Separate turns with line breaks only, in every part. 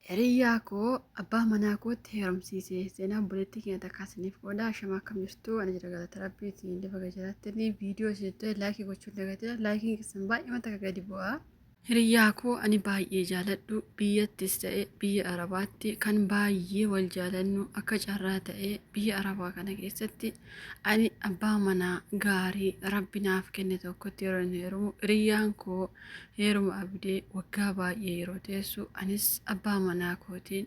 Hiriyaa koo abbaa manaa kootti heerumsiisee seenaa obboleettii keenya takkaasiniif qooda shamaa akkam jirtu ani jira galata rabbiitiin lafa gajjaraatti viidiyoo isheetti laayikii gochuun dagatee laayikiin keessan baay'ee mata gadi bu'aa. Hiriyaa koo ani baay'ee jaaladhu biyyattis ta'e biyya arabaatti kan baay'ee wal jaalannu akka carraa ta'e biyya arabaa kana keessatti ani abbaa manaa gaarii rabbi naaf kenne tokkotti yeroo inni heerumu hiriyaan koo heeruma abdee waggaa baay'ee yeroo teessu anis abbaa manaa kootiin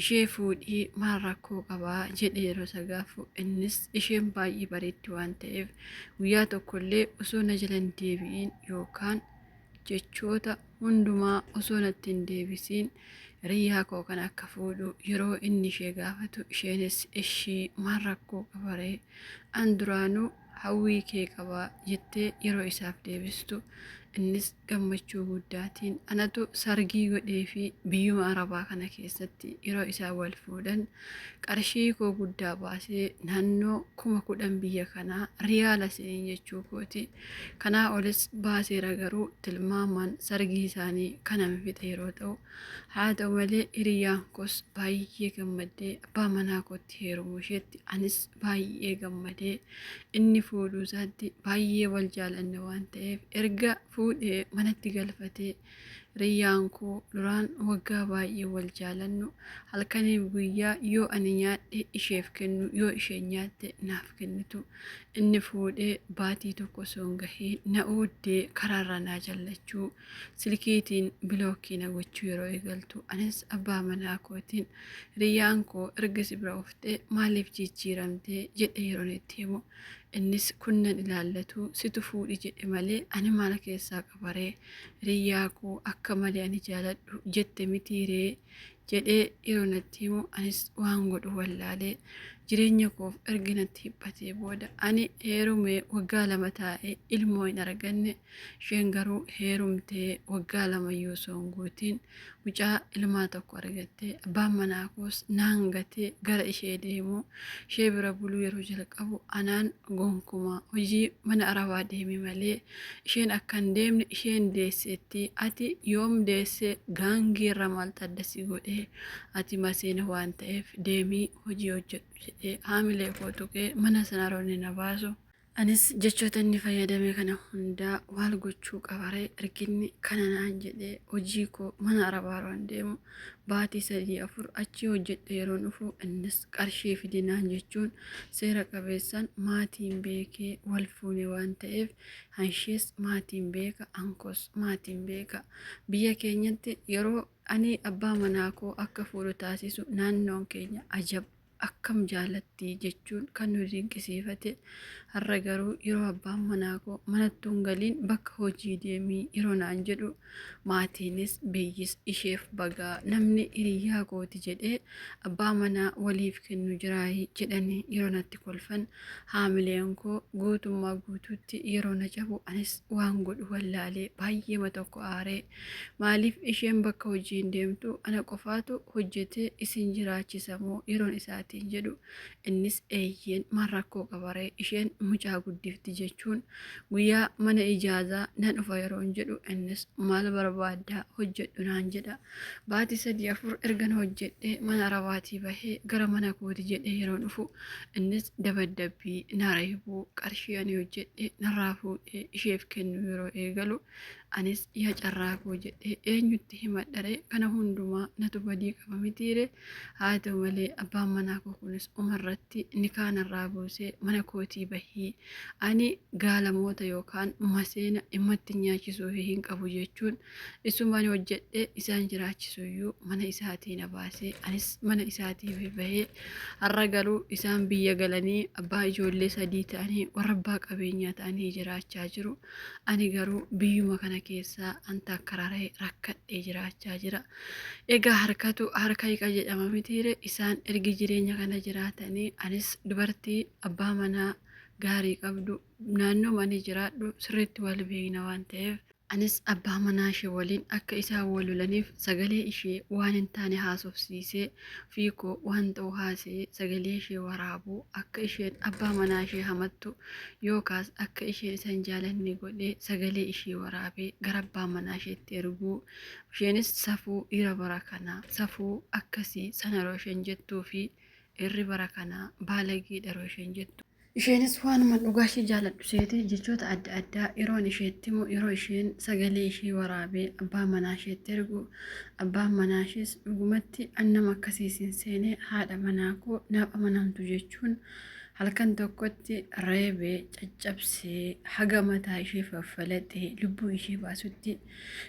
ishee fuudhii maal rakkoo qabaa jedhee yeroo sagaafu innis isheen baay'ee bareeddi waan ta'eef guyyaa tokkollee osoo na jala hin deebi'in yookaan jechoota hundumaa osoo natti hin deebisiin hiriyaa koo kan akka fuudhu yeroo inni ishee gaafatu isheenis ishii maal rakkoo qabaree an duraanuu hawwii kee qabaa jettee yeroo isaaf deebistu innis gammachuu guddaatiin anatu sargii godhee fi biyyuma arabaa kana keessatti yeroo isaan wal fuudhan qarshii koo guddaa baasee naannoo 10,000 biyya kanaa riyaala seenii jechuu kooti. Kanaa olis baaseera garuu tilmaamaan sargii isaanii kanama fixe yeroo ta'u haa ta'u malee hiriyaan koos baay'ee gammadee abbaa manaa kootti heerumuu isheetti anis baay'ee gammadee inni fuudhuu isaatti baay'ee wal jaalanne waan ta'eef erga fuudhee manatti galfatee hiriyyaan koo duraan waggaa baay'ee wal jaalannu halkaniif guyyaa yoo ani nyaadhe isheef kennu yoo isheen nyaatte naaf kennitu inni fuudhee baatii tokko osoo hin gahiin na ooddee karaarra naa jallachuu silkiitiin bilookii na gochuu yeroo eegaltu anis abbaa manaa kootiin hiriyyaan koo ergasi bira oftee maaliif jijjiiramtee jedhe yeroon itti himu innis kunnan ilaallatu situ fuudhi jedhe malee ani maal keessaa qabaree hiriyaa koo akka malee ani jaaladhu jette mitiiree jedhee yeroo natti himu anis waan godhu wallaalee jireenya koof erginatti hiphatee booda ani heerumee waggaa 2 taa'ee ilmoo hin arganne isheen garuu heerumtee waggaa 2 yoo osoo hin guutiin mucaa ilmaa tokko argattee abbaan manaa koos naangatee gara ishee deemu ishee bira buluu yeroo jalqabu anaan gonkumaa hojii mana arabaa deeme malee isheen akka hin deemne isheen deesseetti ati yoom deessee gaangii irra maal taddasii godhee ati maseena waan ta'eef deemii hojii hojjedhu jedhee haamilee koo tuqee mana sana roonni na baasu. Anis jechoota inni fayyadame kana hundaa waal gochuu qabaree erginni kana naan jedhee hojii koo mana arabaa roon deemu baatii 3-4 achi hojjedhe yeroo dhufu innis qarshii fidinaan jechuun seera qabeessaan maatiin beekee wal fuune waan ta'eef hanshees maatiin beeka ankoos maatiin beeka biyya keenyatti yeroo ani abbaa manaa koo akka fuudhu taasisu naannoon keenya ajab akkam jaalatti jechuun kan nu dinqisiifate har'a garuu yeroo abbaan manaa koo manattuun galiin bakka hojii deemii yeroo naan jedhu maatiinis biyyis isheef bagaa namni hiriyaa kooti jedhee abbaa manaa waliif kennu jiraayii jedhanii yeroo natti kolfan haamileen koo guutummaa guutuutti yeroo na cabu anis waan godhu wallaalee baay'eema tokko aaree maaliif isheen bakka hojiin deemtu ana qofaatu hojjetee isin jiraachisa moo yeroon isaati jedhu innis eeyyeen maal rakkoo qabaree isheen mucaa guddifti jechuun guyyaa mana ijaazaa nan dhufa yeroon jedhu innis maal barbaaddaa hojjedhu naan jedha baatii 3-4 ergan hojjedhee mana arabaatii bahee gara mana kooti jedhee yeroon dhufu innis dabadabbii na reebuu qarshii ani hojjedhee narraa fuudhee isheef kennu yeroo eegalu anis yaa carraa koo jedhee eenyutti himadharee kana hundumaa natu badii qaba mitiire haa ta'u malee abbaan manaa koo kunis umarratti ni kaanarraa buusee mana kootii bahii ani gaalamoota yookaan maseena immatti nyaachisuu hin qabu jechuun isumaan hojjedhee isaan jiraachisuyyuu mana isaatii na baasee anis mana isaatii bahee har'a garuu isaan biyya galanii abbaa ijoollee 3 ta'anii warra abbaa qabeenyaa ta'anii jiraachaa jiru ani garuu biyyuma kana keessaa anta kararee rakkadhee jiraachaa jira egaa harkatu harka hiqa jedhama mitiire isaan ergi jireenya kana jiraatanii anis dubartii abbaa manaa gaarii qabdu naannoo mani jiraadhu sirriitti wal beekna waan ta'eef Anis abbaa manaa ishee waliin akka isaan wal lolaniif sagalee ishee waan hin taane haasofsiisee fiikoo waan ta'u haasee sagalee ishee waraabuu akka isheen abbaa manaa ishee hamattu yookaas akka isheen isa hin jaalanne godhee sagalee ishee waraabee gara abbaa manaa isheetti erguu isheenis safuu dhiira bara kanaa safuu akkasii sana yeroo isheen jettuu fi irri bara kanaa baalagiidha yeroo isheen jettu. Isheenis waanuma dhugaa ishee jaaladhu seeti jechoota adda addaa yeroon isheetti immoo yeroo isheen sagalee ishee waraabee abbaa manaa isheetti ergu abbaan manaa ishees dhugumatti annama akkasiisin seenee haadha manaa koo naaf amanamtu jechuun halkan tokkotti reebee caccabsee haga mataa ishee faffalatee lubbuu ishee baasutti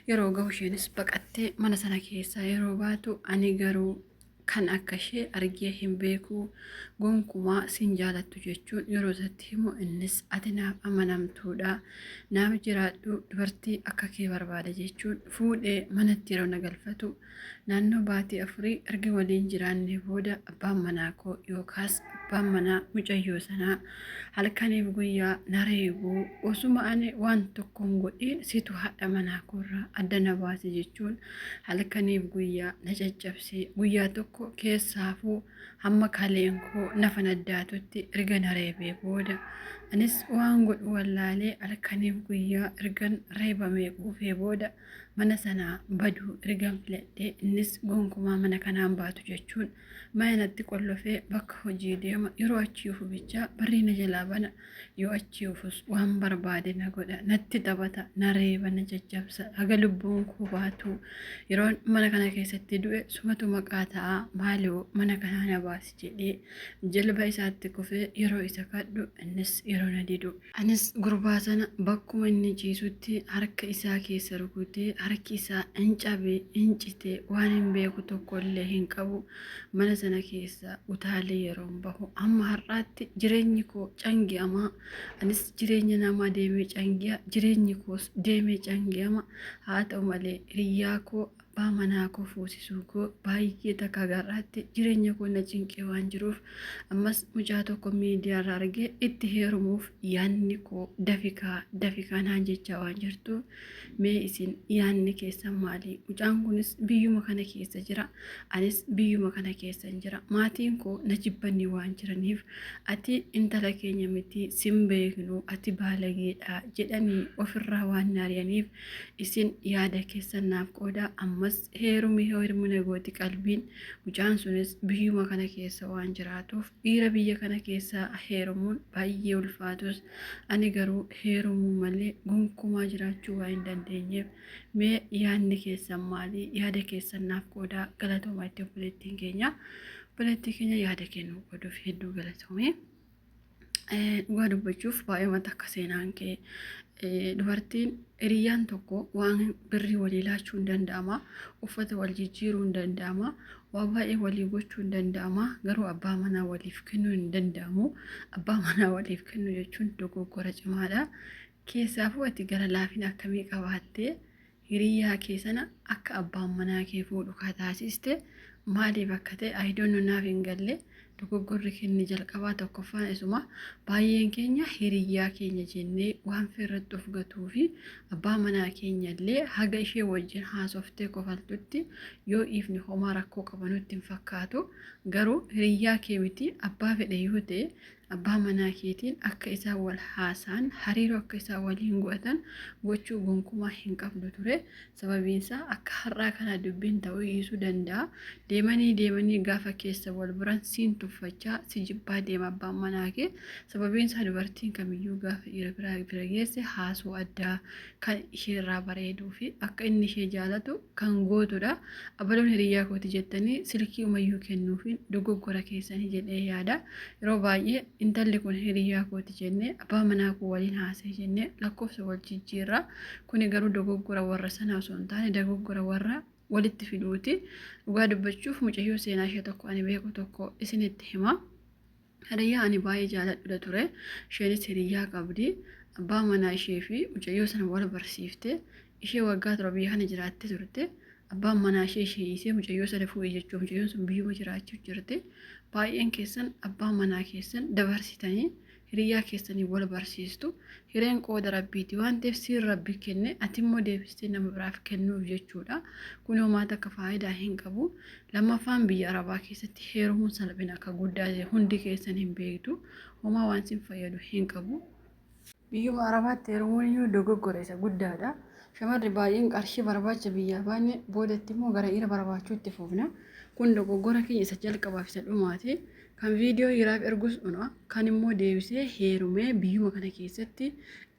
yeroo gahu isheenis baqattee mana sana keessaa yeroo baatu ani garuu kan akka ishee argee hin beeku gonkumaa sin jaalattu jechuun yeroo isatti himu innis ati naaf amanamtuudha naaf jiraadhu dubartii akka kee barbaada jechuun fuudhee manatti yeroo na galfatu naannoo baatii afurii erga waliin jiraanne booda abbaan manaa koo yookaas abbaan manaa mucayyoo sanaa halkaniif guyyaa na reebuu osuma ani waan tokko hin godhiin situ haadha manaa koorraa adda na baase jechuun halkaniif guyyaa na caccabsee guyyaa tokko keessaafuu hamma kaleen koo nafa naddaatutti erga na reebee booda anis waan godhu wallaalee halkaniif guyyaa ergan reebamee quufee booda mana sanaa baduu ergan filadhee innis gonkumaa mana kanaan baatu jechuun manatti qollofee bakka hojii deema yeroo achi ufu bichaa barrii na jalaa bana yoo achi ufus waan barbaade na godha natti taphata na reeba na caccabsa haga lubbuun koo baatu yeroo mana kana keessatti du'e sumatu maqaa ta'a maaloo mana kanaa na baasi jedhee jalba isaatti kufee yeroo isa kadhu innis yeroo na didu anis gurbaa sana bakkuma inni ciisutti harka isaa keessa rukutee harki isaa incabee incitee waan hin beeku tokkollee hin qabu mana sana keessa utaalee yeroo bahu amma har'aatti jireenyi koo cangi'amaa anis jireenya namaa deemee cangi'a jireenyi koos deemee cangi'ama haa ta'u malee hiriyyaa koo abbaa manaa koo fuusisuu koo baay'ee takka garraatti jireenya koo na cinqee waan jiruuf ammas mucaa tokko miidiyaarraa argee itti heerumuuf yaanni koo dafikaa naan jechaa waan jirtu mee isin yaanni keessan maali mucaan kunis biyyuma kana keessa jira anis biyyuma kana keessa jira maatiin koo na jibbanni waan jiraniif ati intala keenya miti sin beeknu ati baalageedha jedhanii ofirraa waan naariyaniif isin yaada keessan naaf qooda ammas heerumni gooti qalbiin mucaan sunis biyyuma kana keessa waan jiraatuuf dhiira biyya kana keessa heerumuun baay'ee ulfaatus ani garuu heerumuu malee gonkumaa jiraachuu waan hin dandeenyeef mee yaadni keessan maali yaada keessan naaf qooda galatoomaa itti obboleettiin keenya yaada kennuu godhuuf hedduu galatoome. Dhugaa dubbachuuf baay'ee akka seenaan kee dubartiin hiriyyaan tokko waan birrii walii laachuu hin danda'ama uffata wal jijjiiruu hin danda'ama waa baay'ee walii gochuu hin danda'ama garuu abbaa manaa waliif kennuu hin danda'amu abbaa manaa waliif kennuu jechuun dogoggora cimaadha keessaafuu ati gara laafina akkamii qabaattee hiriyyaa kee sana akka abbaan manaa kee fuudhu taasiste maaliif akka ta'e ayidoon naaf hin galle dogoggorri keenya jalqabaa tokkoffaan isuma baay'een keenya hiriyyaa keenya jennee waan firratti of gatuu fi abbaa manaa keenya illee haga ishee wajjin haasoftee kofaltutti yoo ifni homaa rakkoo qabanutti hin fakkaatu garuu hiriyyaa kee miti abbaa fedhe yoo ta'e abbaa manaa keetiin akka isaan wal haasaan hariiroo akka isaan waliin godhatan gochuu gonkumaa hin qabdu ture sababiinsaa akka har'aa kana dubbiin ta'uu dhiisuu danda'a deemanii gaafa keessa wal biran siin tuffachaa si jibbaa deema abbaan manaa kee sababiinsaa dubartiin kamiyyuu gaafa dhiira bira geesse haasoo addaa kan isheerraa bareeduu fi akka inni ishee jaalatu kan gootudha abaloon hiriyyaa kooti jettanii silkii umayyuu kennuufiin dogoggora keessanii jedhee yaada yeroo baay'ee intalli kun hiriyyaa kooti jennee abbaa manaa koo waliin haasee jennee lakkoofsa wal jijjiirraa kuni garuu dogoggora warra sanaa osoo hin taane dogoggora warra walitti fiduuti dhugaa dubbachuuf mucayyoo seenaa ishee tokko ani beeku tokko isinitti hima hiriyyaa ani baay'ee jaaladhudha ture isheenis hiriyyaa qabdi abbaa manaa ishee fi mucayyoo sana wal barsiifte ishee waggaa torba biyya kana jiraattee turte abbaan manaa ishee hiisee mucayyoo sana fuudhee jechuun mucayyoon sun biyyuma jiraachuuf jirti baay'een keessan abbaa manaa keessan dabarsitanii hiriyaa keessanii wal barsiistu. Hireen qooda rabbiiti waan ta'eef siin rabbi kenne ati immoo deebistee nama biraaf kennuuf jechuudha. Kun homaa takka faayidaa hin qabu. Lammaffaan biyya Arabaa keessatti heerumuun salphina akka guddaa hundi keessan hin beektu. Homaa waan siin fayyadu hin qabu. Biyyuma Arabaatti heerumuun iyyuu dogoggora isa guddaadha. Shamarri baay'een qarshii barbaacha biyyaa baane boodatti immoo gara dhiira barbaachuutti fufna. Kun dogoggora keenya isa jalqabaaf isa dhumaati. Kan viidiyoo hiraaf ergus dhuna kan immoo deebisee heerumee biyyuma kana keessatti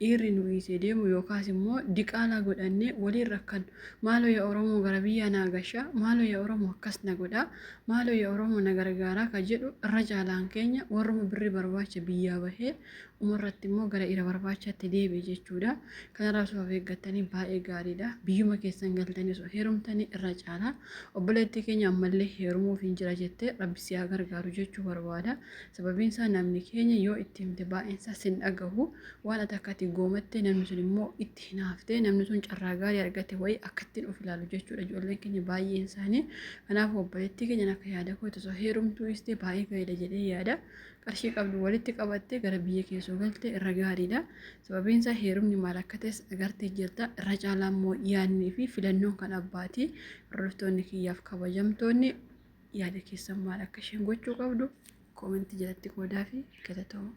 dhiirri nu dhiisee deemu yookaas immoo diqaalaa godhannee waliin rakkan maaloo yaa Oromoo gara biyyaa naa gashaa maaloo yaa Oromoo akkas na godhaa maaloo yaa Oromoo na gargaaraa kan jedhu irra caalaan keenya warruma birrii barbaacha biyyaa bahee umarratti immoo gara dhiira barbaachaatti deebi'e jechuudha. Kanarraa osoo eeggattanii baay'ee gaariidha. Biyyuma keessan galtanii osoo heerumtanii irra caalaa obboleettii keenya ammallee heerumuuf hin jira jettee rabbi si haa gargaaru jechuu barbaada. Sababiin isaa namni keenya yoo itti himte baay'eensaa sin dhagahu waan ati akkati goomatte namni sun immoo itti hinaaftee namni sun carraa gaarii argate wayii akkattiin of ilaalu jechuudha. Ijoolleen keenya baay'een isaanii kanaaf obboleettii keenya akka yaada kootu osoo heerumtuu istee baay'ee gaariidha jedhee yaada. Qarshii qabdu walitti qabattee gara biyya keessoo galte irra gaariidha. Sababiin isaa heerumni maal akka ta'es agartee jirta. Irra caalaa immoo yaadnii fi filannoon kan abbaati. Hordoftoonni kiyyaaf kabajamtoonni yaada keessan maal akka isheen gochuu qabdu koomentii jalatti qoodaa fi galatoomaa.